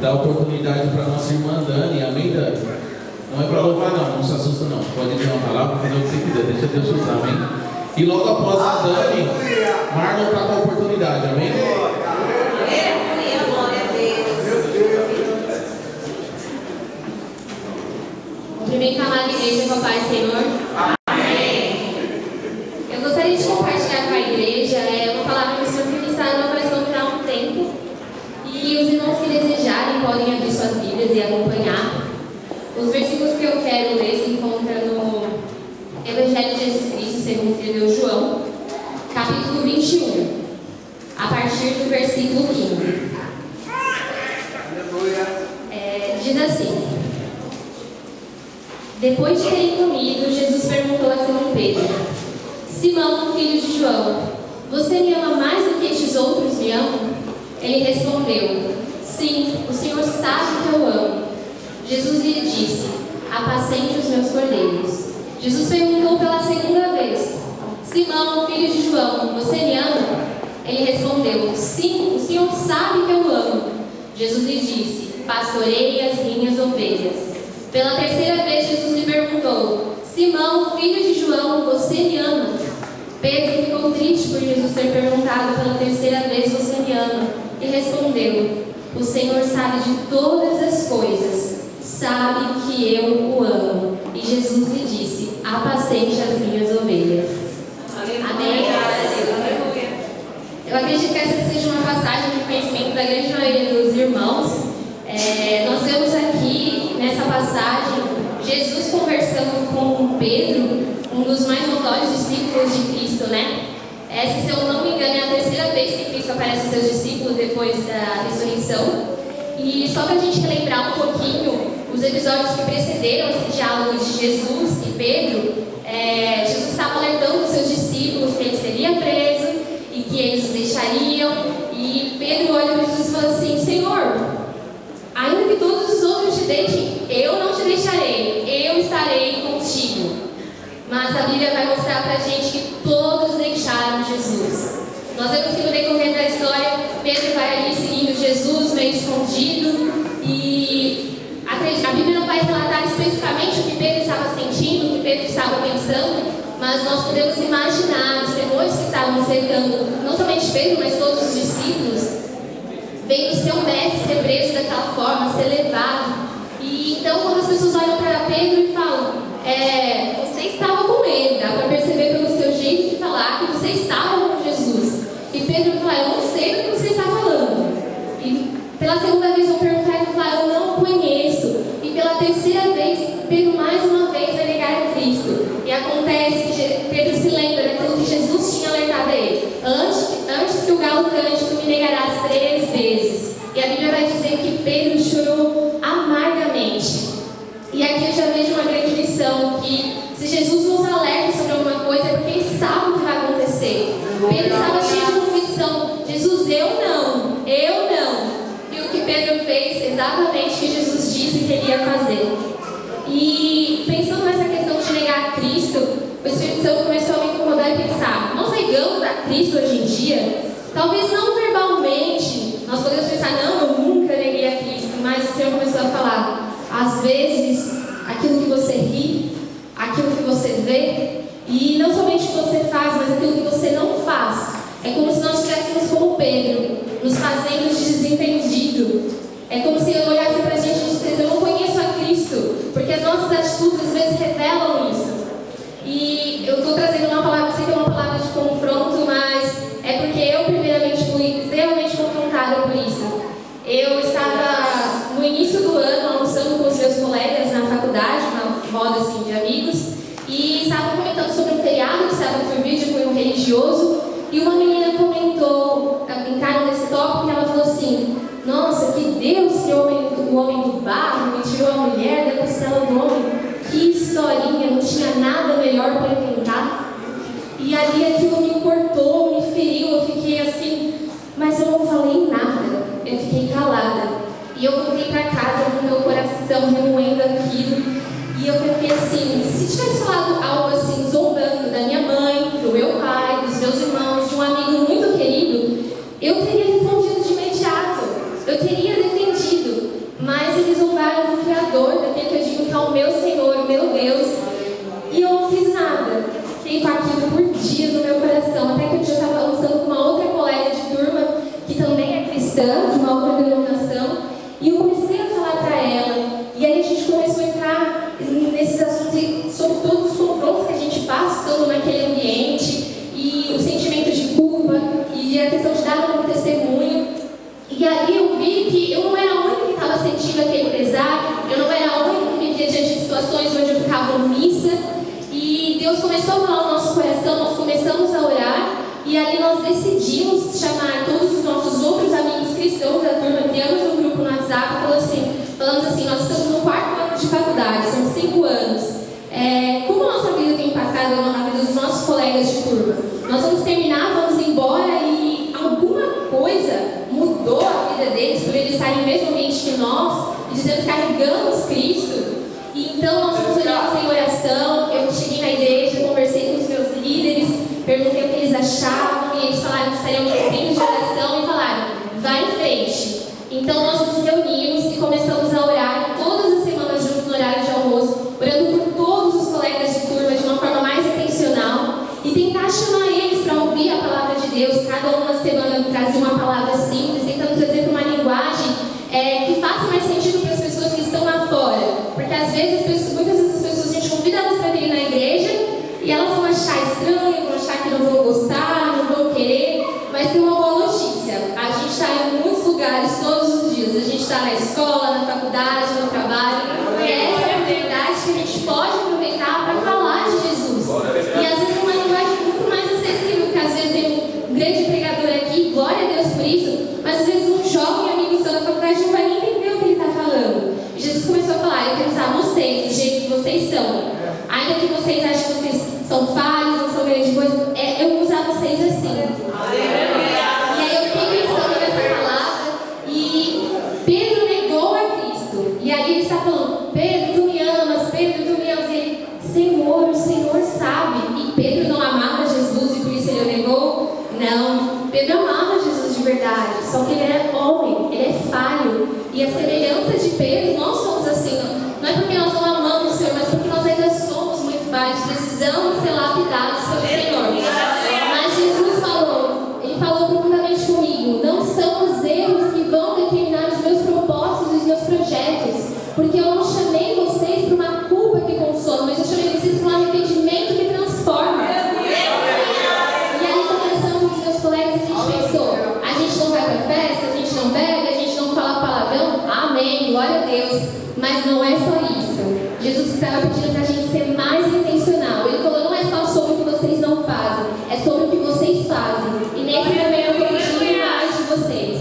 dar oportunidade para nossa irmã Dani. Amém, Dani? Não é para louvar, não se assusta, não. Pode ter uma palavra, fazer o que você quiser, deixa Deus usar, amém? E logo após a Dani, Marlon está com a oportunidade, amém? Cumprimento a amada igreja com a paz, Senhor. Amém. Eu gostaria de compartilhar com a igreja uma palavra que o Senhor tem ministrado no meu coração já há um tempo. E os irmãos que desejarem podem abrir suas Bíblias e acompanhar. Os versículos que eu quero ler se encontram no Evangelho de Jesus Cristo, segundo escreveu João, capítulo 21, a partir do versículo 15. Diz assim: depois de terem comido, Jesus perguntou a Simão Pedro: Simão, filho de João, você me ama mais do que estes outros me amam? Ele respondeu: sim, o Senhor sabe que eu amo. Jesus lhe disse: apacente os meus cordeiros. Jesus perguntou pela segunda vez: Simão, filho de João, você me ama? Ele respondeu: sim, o Senhor sabe que eu amo. Jesus lhe disse: pastoreie as minhas ovelhas. Pela terceira vez Jesus lhe perguntou: Simão, filho de João, você me ama? Pedro ficou triste por Jesus ter perguntado pela terceira vez: você me ama? E respondeu: o Senhor sabe de todas as coisas, sabe que eu o amo. E Jesus lhe disse: apacente as minhas ovelhas. Amém? Eu acredito que essa seja uma passagem de conhecimento da grande maioria dos irmãos. Nós vemos aqui, nessa passagem, Jesus conversando com Pedro, um dos mais notórios discípulos de Cristo, né? Essa, se eu não me engano, é a terceira vez que Cristo aparece aos seus discípulos depois da ressurreição. E só para a gente relembrar um pouquinho os episódios que precederam esse diálogo de Jesus e Pedro, Jesus estava alertando os seus discípulos que ele seria preso e que eles o deixariam. E Pedro olha para Jesus e fala assim: Senhor, ainda que todos os outros te deixem, eu não te deixarei, eu estarei contigo. Mas a Bíblia vai mostrar pra gente que todos deixaram Jesus. Nós vemos que no decorrer da história, Pedro vai ali seguindo Jesus, meio escondido. E a Bíblia não vai relatar especificamente o que Pedro estava sentindo, o que Pedro estava pensando, mas nós podemos imaginar os temores que estavam cercando, não somente Pedro, mas todos os discípulos, vendo seu mestre ser preso daquela forma, ser levado. E então, quando as pessoas olham para Pedro e falam: você estava com ele, dá para perceber pelo seu jeito de falar que você estava com Jesus. E Pedro fala: eu não sei do que você está falando. E pela segunda vez vão perguntar, ele fala: eu não o conheço. E pela terceira vez, Pedro mais uma vez vai negar a Cristo. E acontece que Pedro se lembra daquilo que Jesus tinha alertado a ele: antes que o galo cante, tu me negarás 3 vezes. E a Bíblia vai dizer que Pedro chorou amargamente. E aqui eu já vejo uma grande lição, que se Jesus nos alerta sobre alguma coisa, é porque ele sabe o que vai acontecer. Pedro estava cheio de convicção: Jesus, eu não. E o que Pedro fez, exatamente o que Jesus disse que ele ia fazer. E pensando nessa questão de negar a Cristo, o Espírito Santo começou a me incomodar e pensar: nós negamos a Cristo hoje em dia? Talvez não verbalmente, nós podemos pensar: não, eu nunca neguei a Cristo. Mas o Senhor começou a falar: às vezes, aquilo que você ri, aquilo que você vê, e não somente o que você faz, mas aquilo que você não faz, é como se nós estivéssemos como Pedro, nos fazendo de desentendido. É como se eu olhasse para a gente e dissesse: eu não conheço a Cristo, porque as nossas atitudes às vezes revelam isso. E eu estou trazendo uma palavra, sei que é uma palavra de confronto, mas é porque eu primeiramente fui extremamente confrontada por isso. Eu estava no início do ano almoçando com os meus colegas na faculdade, uma roda assim de amigos, e estavam comentando sobre um feriado que estava por vir de cunho religioso, e uma menina comentou, entrando nesse tópico, que ela falou assim: nossa, que Deus criou o homem do barro e tirou a mulher da costela do homem. Que historinha, não tinha nada melhor para inventar. E ali aquilo me cortou, me feriu, eu fiquei assim, mas eu não falei nada, eu fiquei calada. E eu voltei para casa com meu coração remoendo aquilo. E eu fiquei assim: se tivesse falado algo assim, zombando da minha mãe, do meu pai, dos meus irmãos, de um amigo muito querido, eu teria respondido de imediato, eu teria defendido. glorificar o meu Senhor, o meu Deus. E eu não fiz nada. Fiquei com aquilo por dias no meu coração. Até que um dia eu estava almoçando com uma outra colega de turma, que também é cristã, de uma outra denominação. E eu comecei a falar para ela. E aí a gente começou a entrar nesses assuntos sobre todos os confrontos que a gente passa estando naquele ambiente. E o sentimento de culpa. E a questão de dar um testemunho. E ali eu vi que eu não era a única que estava sentindo aquele pesar. Eu não era a única que vivia diante de situações onde eu ficava omissa. E Deus começou a falar no nosso coração, nós começamos a orar. E ali nós decidimos chamar todos os nossos outros amigos cristãos da turma, criamos um grupo no WhatsApp, falamos assim, nós estamos no 4º ano de faculdade, são 5 anos. Como a nossa vida tem impactado a vida dos nossos colegas de turma? Nós vamos terminar, vamos embora e alguma coisa mudou a vida deles, por eles estarem no mesmo ambiente que nós, e dizendo que carregamos Cristo. E então nós nos unimos em oração, eu cheguei na igreja, conversei com os meus líderes, perguntei o que eles achavam, e eles falaram que estariam cumprindo de oração e falaram, vai em frente. Então nós nos reunimos e começamos a orar todas as semanas juntos no horário de almoço, orando por todos os colegas de turma de uma forma mais intencional e tentar chamar eles para ouvir a palavra de Deus. Cada uma semana trazia uma palavra simples, tentando trazer para uma linguagem que faça mais sentido para as pessoas que estão lá fora. Porque às vezes, muitas dessas pessoas, a gente convida elas para vir na igreja e elas vão achar estranho, vão achar que não vão gostar, não vão querer. Mas tem uma boa notícia: a gente está em muitos lugares todos os dias. A gente está na escola, na faculdade, no trabalho. E é essa oportunidade que a gente pode aproveitar para falar de Jesus. E às vezes é uma linguagem muito mais acessível, porque às vezes tem um grande pregador aqui, glória a Deus por isso, mas às vezes um jovem amigo seu da faculdade não vai nem entender o que ele está falando. E Jesus começou a falar, eu quero usar vocês do jeito que vocês são. Ainda que vocês achem que vocês são falhos, não são grande coisa, eu vou usar vocês assim. E aí eu fiquei pensando nessa palavra e Pedro negou a Cristo. E aí ele está falando, Pedro, tu me amas, Pedro, tu me amas. E ele, Senhor, o Senhor sabe. E Pedro não amava Jesus e por isso ele o negou? Não, Pedro amava Jesus de verdade, só que ele era homem, ele é falho. E a semelhança de Pedro, nós somos assim, não é porque nós não amamos o Senhor, mas porque nós ainda somos muito falhos, precisamos ser lapidados pelo Senhor. Mas Jesus falou, ele falou profundamente comigo, não são os erros que vão determinar os meus propósitos e os meus projetos, porque eu não chamei vocês para uma culpa que consome, mas eu chamei vocês para um arrependimento que transforma. E aí, conversando com os meus colegas, a gente pensou, a gente não vai para festa, a gente não bebe, a gente não fala palavrão, amém, glória a Deus, mas não é só isso. Jesus estava pedindo para a gente ser mais intencional. Ele falou, não é só sobre o que vocês não fazem, é sobre o que vocês fazem. E nesse momento eu estou pedindo mais de vocês.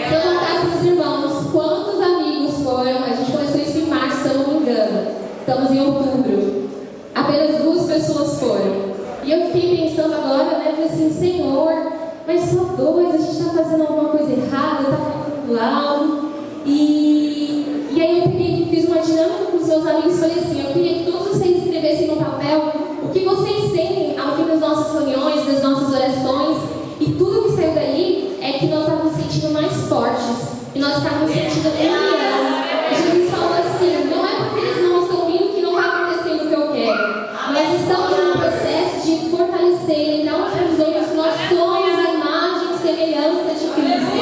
Se eu contar para os irmãos quantos amigos foram, a gente começou isso em março, se eu não me engano. Estamos em outubro. Apenas 2 pessoas foram. E eu fiquei pensando agora, né, falei assim, Senhor, mas só 2, a gente está fazendo alguma coisa errada, está falando algo. E aí eu peguei, fiz uma dinâmica com os meus amigos e falei assim, eu queria que todos vocês escrevessem no papel o que vocês sentem ao fim das nossas reuniões, das nossas orações, e tudo que saiu dali é que nós estávamos sentindo mais fortes, e nós estávamos sentindo união. E Jesus falou assim, não é porque eles não estão vindo que não está acontecendo o que eu quero. Nós estamos no processo de fortalecer, então uns para os outros, nós somos a imagem e semelhança de Cristo.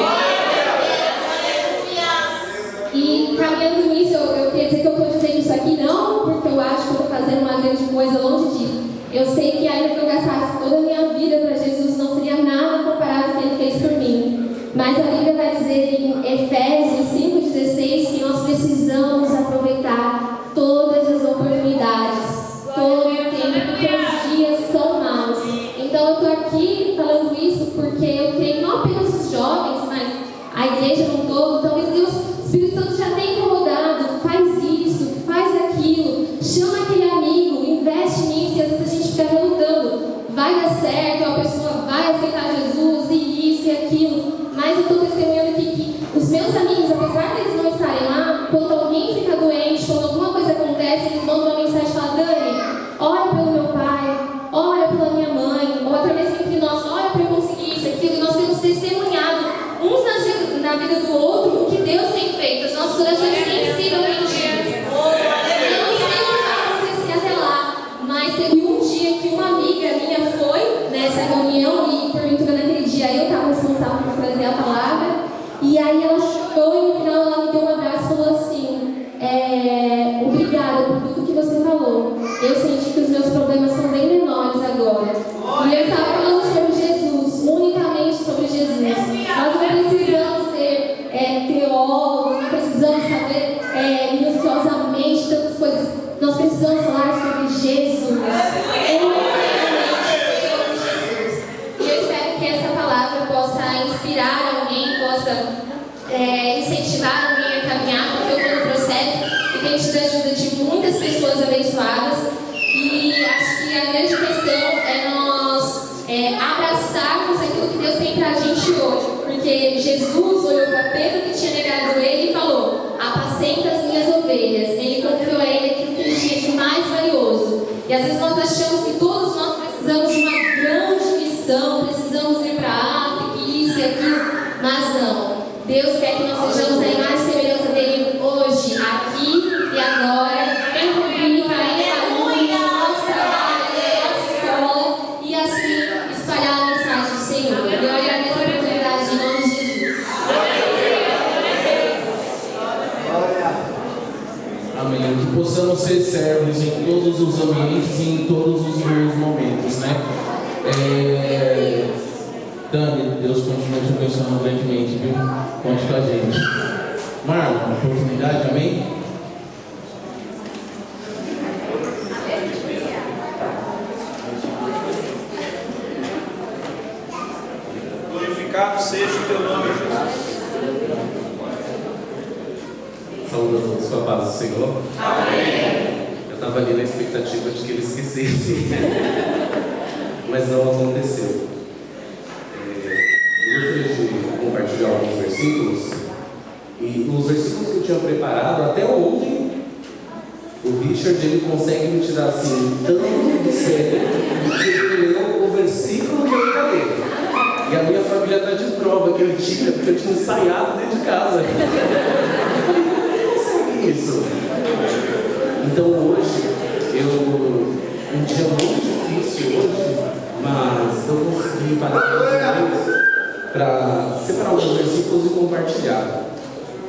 E caminhando nisso, eu queria dizer que eu estou dizendo isso aqui não porque eu acho que eu estou fazendo uma grande coisa, longe disso. Eu sei que ainda que eu gastasse toda a minha vida para Jesus, não seria nada comparado ao que Ele fez por mim. Mas a Bíblia vai dizer em Efésios 5,16 que nós precisamos aproveitar todas as oportunidades, todo o tempo, porque os dias são maus. Então eu estou aqui falando isso porque eu creio não apenas os jovens, mas a igreja no todo. Talvez Deus, o Espírito Santo já tenha incomodado, faz isso, faz aquilo, chama aquele amigo, investe nisso, e às vezes a gente fica relutando, vai dar certo, a pessoa vai aceitar Jesus, e isso e aquilo. Mas eu estou testemunhando aqui que os meus amigos, apesar deles não estarem lá, quando alguém fica doente, quando alguma coisa acontece, eles mandam uma mensagem e falam, Dani, ora pelo meu pai, ora pela minha mãe, ou até mesmo entre nós, ora para eu conseguir isso, aquilo, e nós temos testemunhado uns na vida do outro o que Deus tem feito. As nossas orações têm sido atendidas. psicólogos, não precisamos saber minuciosamente tantas coisas. Nós precisamos falar sobre Jesus. E eu espero que essa palavra possa inspirar alguém, possa incentivar alguém a caminhar, porque eu estou no processo e tenho tido a ajuda de muitas pessoas abençoadas. E acho que a grande questão é nós abraçarmos aquilo que Deus tem pra gente hoje. Porque Jesus olhou para Pedro, que tinha negado ele, e falou: apacenta as minhas ovelhas. Ele confiou a ele aquilo que ele tinha de mais valioso. E às vezes nós achamos que todos nós precisamos de uma grande missão, precisamos ir para a África, isso e aquilo. Mas não. Deus quer que nós sejamos a imagem e semelhança dele hoje, aqui e agora, em público, em aluno, no nosso trabalho, na nossa escola, e assim espalhar a mensagem do Senhor. E eu agradeço a oportunidade em nome de Jesus. Amém. Que possamos ser servos em todos os ambientes e em todos os momentos, né? Dani, Deus continua te abençoando grandemente, viu? Conte com a gente. Marlon, oportunidade, amém? Glorificado seja o teu nome, Jesus. Saúde a todos com a paz do Senhor. Amém. Eu estava ali na expectativa de que ele esquecesse, mas não aconteceu. Eu gostaria de compartilhar alguns versículos, e os versículos que eu tinha preparado, até ontem, o Richard ele consegue me tirar assim, tanto do sério, que ele leu o versículo que eu ia ler. E a minha família está de prova que eu tinha, porque eu tinha ensaiado dentro de casa. Eu falei, como ele consegue isso? Então hoje, um dia muito difícil hoje, mas eu consegui parar para separar alguns versículos e compartilhar.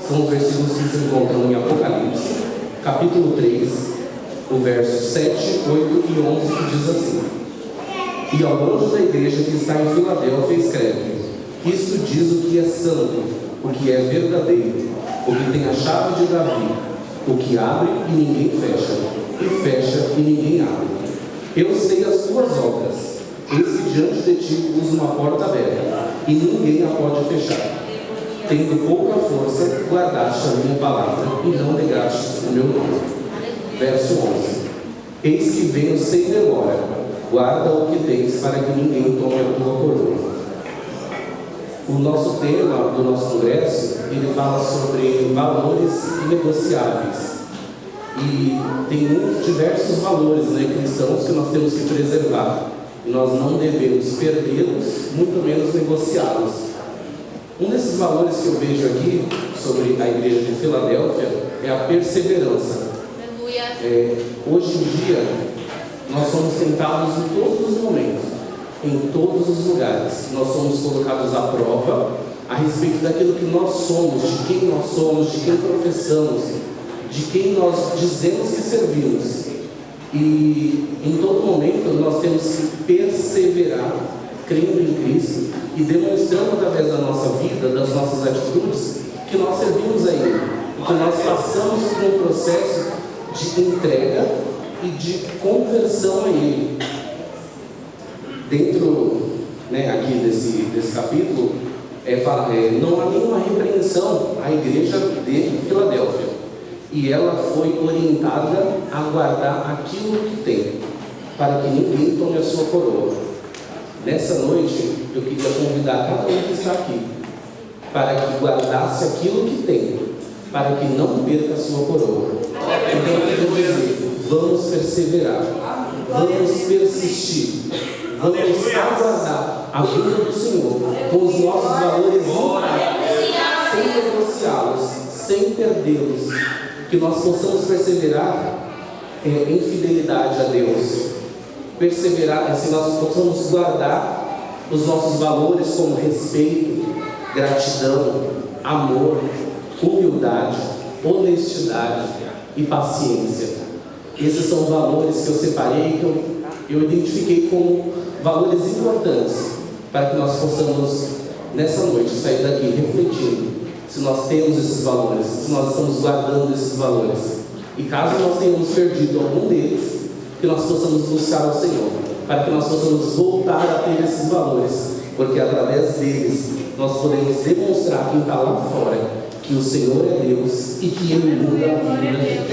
São os versículos que se encontram em Apocalipse, capítulo 3, o verso 7, 8 e 11, que diz assim: E ao anjo da igreja que está em Filadélfia escreve: Isto diz o que é santo, o que é verdadeiro, o que tem a chave de Davi, o que abre e ninguém fecha, e fecha e ninguém abre. Eu sei as tuas obras. Eis que diante de ti uso uma porta aberta, e ninguém a pode fechar. Tendo pouca força, guardaste a minha palavra, e não negaste o meu nome. Verso 11: Eis que venho sem demora, guarda o que tens, para que ninguém tome a tua coroa. O nosso tema do nosso congresso, ele fala sobre valores inegociáveis. E tem diversos valores, cristãos, que nós temos que preservar. E nós não devemos perdê-los, muito menos negociá-los. Um desses valores que eu vejo aqui sobre a igreja de Filadélfia é a perseverança. Hoje em dia, nós somos tentados em todos os momentos, em todos os lugares. Nós somos colocados à prova a respeito daquilo que nós somos, de quem nós somos, de quem professamos, de quem nós dizemos que servimos. E em todo momento nós temos que perseverar, crendo em Cristo e demonstrando através da nossa vida, das nossas atitudes, que nós servimos a Ele, e que nós passamos por um processo de entrega e de conversão a Ele. Dentro aqui desse capítulo, não há nenhuma repreensão à igreja de Filadélfia. E ela foi orientada a guardar aquilo que tem, para que ninguém tome a sua coroa. Nessa noite, eu queria convidar cada um que está aqui, para que guardasse aquilo que tem, para que não perca a sua coroa. Então, eu quero dizer, vamos perseverar, vamos persistir, vamos aguardar a vinda do Senhor, com os nossos valores intactos, sem negociá-los, sem perdê-los. Que nós possamos perseverar em fidelidade a Deus, perseverar, assim nós possamos guardar os nossos valores como respeito, gratidão, amor, humildade, honestidade e paciência. Esses são valores que eu separei, que eu identifiquei como valores importantes para que nós possamos nessa noite sair daqui refletindo se nós temos esses valores, se nós estamos guardando esses valores. E caso nós tenhamos perdido algum deles, que nós possamos buscar ao Senhor, para que nós possamos voltar a ter esses valores, porque através deles nós podemos demonstrar quem está lá fora que o Senhor é Deus e que Ele muda a vida da gente.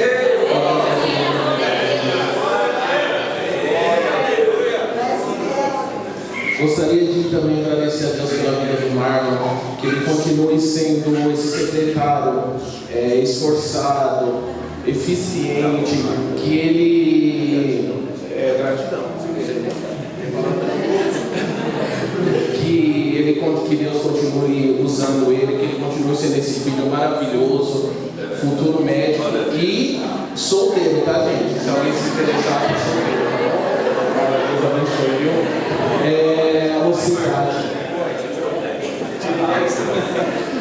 Gostaria de também agradecer a Deus pela vida do Marlon, que ele continue sendo esse secretário esforçado, eficiente, que ele. Gratidão. Que Deus continue usando ele, que ele continue sendo esse filho maravilhoso, futuro médico e solteiro, tá, gente? Se alguém se interessar por solteiro, Deus abençoe, viu?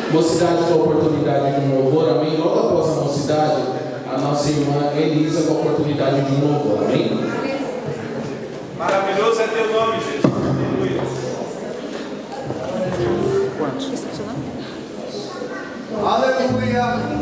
A mocidade com a oportunidade de um louvor, amém? Logo após a mocidade, a nossa irmã Elisa com a oportunidade de um louvor, amém? Maravilhoso é teu nome, Jesus. Aleluia. Aleluia.